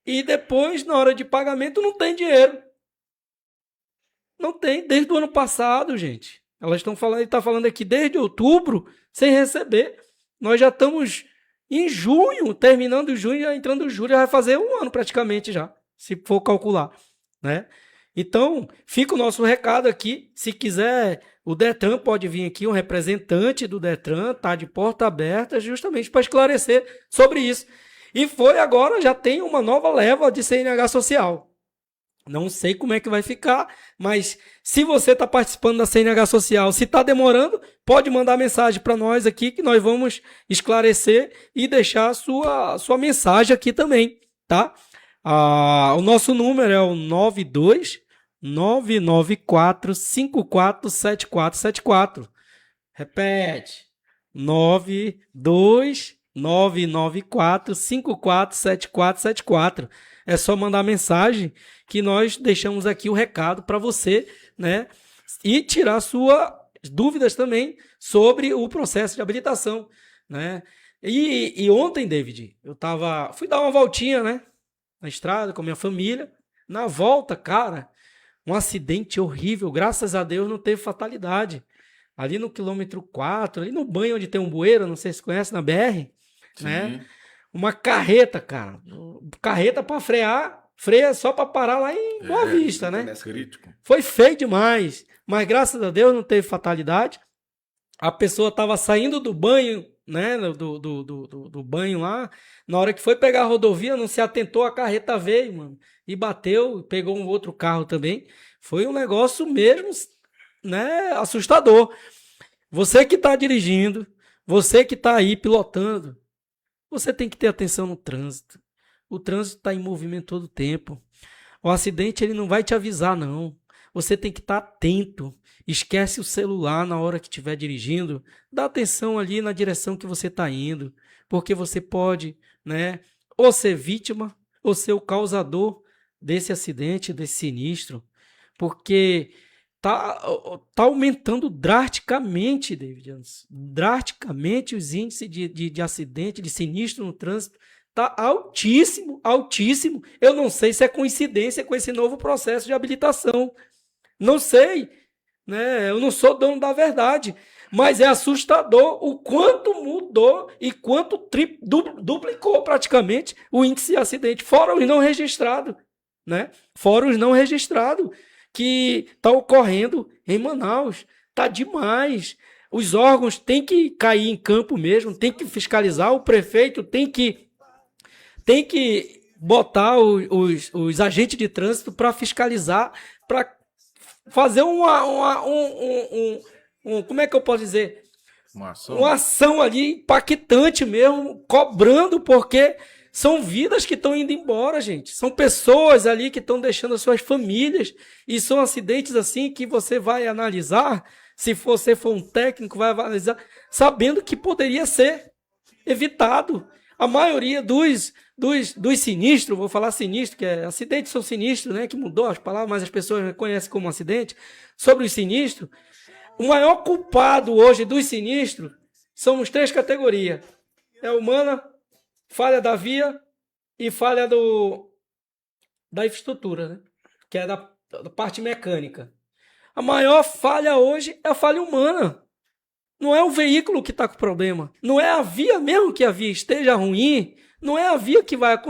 Speaker 9: e depois, na hora de pagamento, não tem dinheiro. Não tem. Desde o ano passado, gente. Elas estão falando, ele está falando aqui desde outubro sem receber. Nós já estamos em junho, terminando junho, já entrando julho, já vai fazer um ano praticamente já, se for calcular, né? Então, fica o nosso recado aqui. Se quiser, o Detran pode vir aqui, um representante do Detran, tá de porta aberta, justamente para esclarecer sobre isso. E foi agora, já tem uma nova leva de CNH social. Não sei como é que vai ficar, mas se você está participando da CNH social, se está demorando, pode mandar mensagem para nós aqui, que nós vamos esclarecer e deixar a sua mensagem aqui também, tá? O nosso número é o 92994547474. Repete. 92994547474. É só mandar mensagem que nós deixamos aqui o recado para você, né? E tirar suas dúvidas também sobre o processo de habilitação, né? E ontem, David, fui dar uma voltinha, né? Na estrada com a minha família. Na volta, cara, um acidente horrível. Graças a Deus não teve fatalidade. Ali no quilômetro 4, ali no banho onde tem um bueiro, não sei se você conhece, na BR, sim, né? Uma carreta, cara. Carreta para freia só para parar lá em Boa Vista, né?
Speaker 10: Crítico.
Speaker 9: Foi feio demais, mas graças a Deus não teve fatalidade. A pessoa estava saindo do banho, né? Do banho lá. Na hora que foi pegar a rodovia, não se atentou, a carreta veio, mano, e bateu, pegou um outro carro também. Foi um negócio mesmo, né, assustador. Você que está dirigindo, você que está aí pilotando, você tem que ter atenção no trânsito. O trânsito está em movimento todo o tempo. O acidente ele não vai te avisar, não. Você tem que estar atento. Esquece o celular na hora que estiver dirigindo. Dá atenção ali na direção que você está indo, porque você pode, né, ou ser vítima ou ser o causador desse acidente, desse sinistro, porque tá aumentando drasticamente, David Anderson, drasticamente os índices de acidente, de sinistro no trânsito, tá altíssimo, altíssimo. Eu não sei se é coincidência com esse novo processo de habilitação, não sei, né? Eu não sou dono da verdade, mas é assustador o quanto mudou e quanto duplicou praticamente o índice de acidente, fora os não registrados, né? Fora os não registrados que está ocorrendo em Manaus. Tá demais. Os órgãos têm que cair em campo mesmo, tem que fiscalizar, o prefeito tem que botar os agentes de trânsito para fiscalizar, para fazer como é que eu posso dizer? Uma ação ali impactante mesmo, cobrando, porque são vidas que estão indo embora, gente. São pessoas ali que estão deixando as suas famílias. E são acidentes assim que você vai analisar, se você for um técnico, vai analisar, sabendo que poderia ser evitado. A maioria dos sinistros, vou falar sinistro, que é acidentes são sinistros, né? Que mudou as palavras, mas as pessoas reconhecem como acidente. Sobre os sinistros, o maior culpado hoje dos sinistros somos 3 categorias. É humana, falha da via e falha da infraestrutura, né? Que é da parte mecânica. A maior falha hoje é a falha humana. Não é o veículo que está com problema. Não é a via mesmo que a via esteja ruim. Não é a via que vai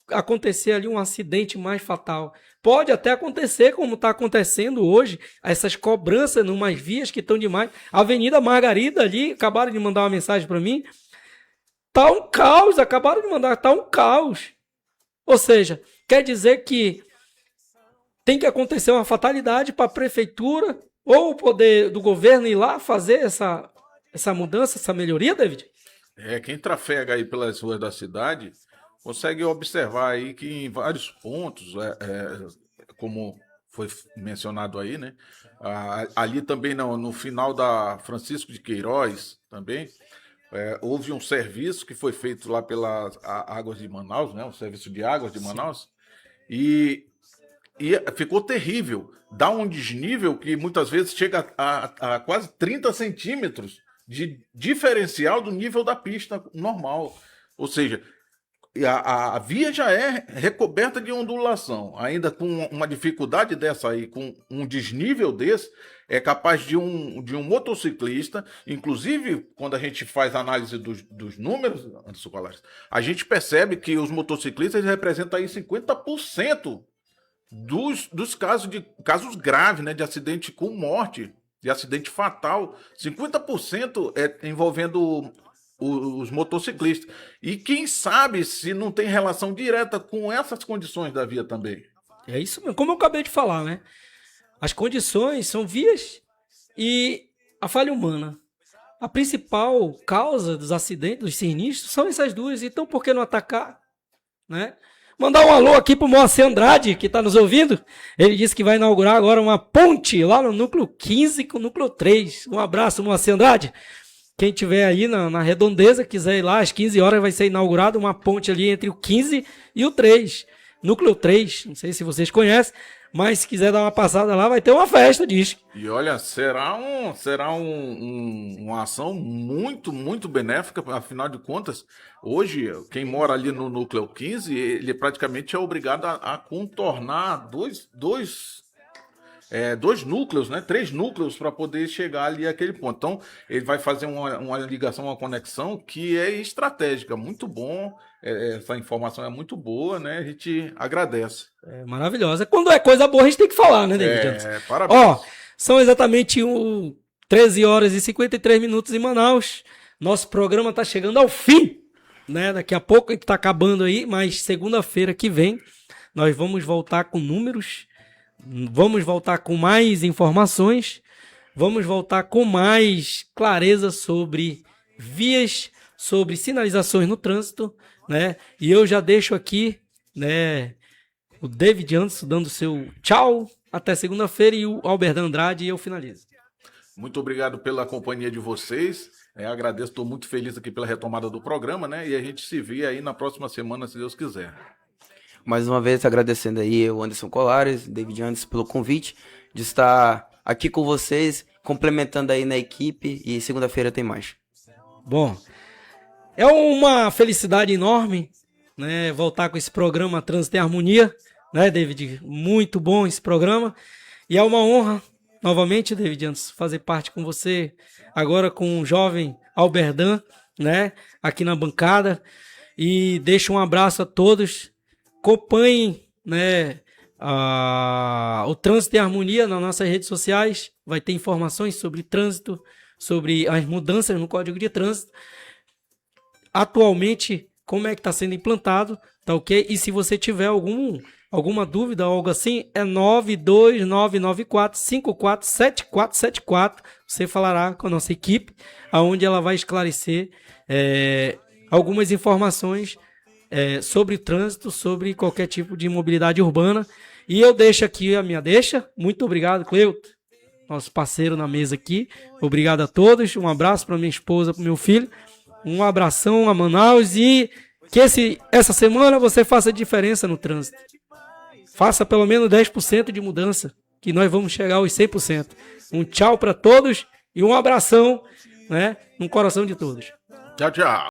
Speaker 9: acontecer ali um acidente mais fatal. Pode até acontecer, como está acontecendo hoje, essas cobranças em umas vias que estão demais. A Avenida Margarida ali, acabaram de mandar uma mensagem para mim. Tá um caos, acabaram de mandar, tá um caos. Ou seja, quer dizer que tem que acontecer uma fatalidade para a prefeitura ou o poder do governo ir lá fazer essa mudança, essa melhoria, David?
Speaker 10: Quem trafega aí pelas ruas da cidade consegue observar aí que em vários pontos, como foi mencionado aí, né? Ali também no final da Francisco de Queiroz também, houve um serviço que foi feito lá pelas Águas de Manaus, né? O serviço de águas de Manaus, e ficou terrível. Dá um desnível que muitas vezes chega a quase 30 centímetros de diferencial do nível da pista normal. Ou seja, a via já é recoberta de ondulação. Ainda com uma dificuldade dessa aí, com um desnível desse, é capaz de um motociclista, inclusive quando a gente faz análise dos números, Anderson Colares, a gente percebe que os motociclistas representam aí 50% dos casos graves, né, de acidente com morte, de acidente fatal. 50% é envolvendo os motociclistas. E quem sabe se não tem relação direta com essas condições da via também.
Speaker 9: É isso mesmo, como eu acabei de falar, né? As condições são vias e a falha humana. A principal causa dos acidentes, dos sinistros, são essas duas. Então, por que não atacar? Né? Mandar um alô aqui pro Moacir Andrade, que está nos ouvindo. Ele disse que vai inaugurar agora uma ponte lá no núcleo 15 com o núcleo 3. Um abraço, Moacir Andrade. Quem tiver aí na redondeza, quiser ir lá, às 15 horas vai ser inaugurada uma ponte ali entre o 15 e o 3. Núcleo 3, não sei se vocês conhecem, mas se quiser dar uma passada lá, vai ter uma festa, diz.
Speaker 10: E olha, será uma ação muito, muito benéfica, afinal de contas, hoje, quem mora ali no Núcleo 15, ele praticamente é obrigado a contornar dois núcleos, né? 3 núcleos para poder chegar ali àquele ponto. Então, ele vai fazer uma ligação, uma conexão que é estratégica, muito bom. Essa informação é muito boa, né? A gente agradece.
Speaker 9: É maravilhosa. Quando é coisa boa, a gente tem que falar, né, David?
Speaker 10: Parabéns.
Speaker 9: Ó, são exatamente 13 horas e 53 minutos em Manaus. Nosso programa está chegando ao fim, né? Daqui a pouco a gente está acabando aí, mas segunda-feira que vem nós vamos voltar com números, vamos voltar com mais informações, vamos voltar com mais clareza sobre vias, sobre sinalizações no trânsito, né? E eu já deixo aqui, né, o David Anderson dando seu tchau até segunda-feira e o Alberdan Andrade, e eu finalizo.
Speaker 10: Muito obrigado pela companhia de vocês. Agradeço, estou muito feliz aqui pela retomada do programa, né? E a gente se vê aí na próxima semana, se Deus quiser.
Speaker 11: Mais uma vez agradecendo aí o Anderson Colares, David Anderson, pelo convite de estar aqui com vocês, complementando aí na equipe, e segunda-feira tem mais.
Speaker 9: Bom, é uma felicidade enorme, né, voltar com esse programa Trânsito em Harmonia, né, David? Muito bom esse programa. E é uma honra, novamente, David Anderson, fazer parte com você, agora com o jovem Alberdan, né, aqui na bancada. E deixo um abraço a todos. Acompanhem, né, o Trânsito em Harmonia nas nossas redes sociais. Vai ter informações sobre trânsito, sobre as mudanças no Código de Trânsito. Atualmente, como é que está sendo implantado, tá ok? E se você tiver alguma dúvida ou algo assim, é 92994547474. Você falará com a nossa equipe, onde ela vai esclarecer algumas informações sobre trânsito, sobre qualquer tipo de mobilidade urbana. E eu deixo aqui a minha deixa. Muito obrigado, Cleuto, nosso parceiro na mesa aqui. Obrigado a todos. Um abraço para minha esposa, para o meu filho. Um abração a Manaus e que essa semana você faça diferença no trânsito. Faça pelo menos 10% de mudança, que nós vamos chegar aos 100%. Um tchau para todos e um abração, né, no coração de todos.
Speaker 10: Tchau, tchau.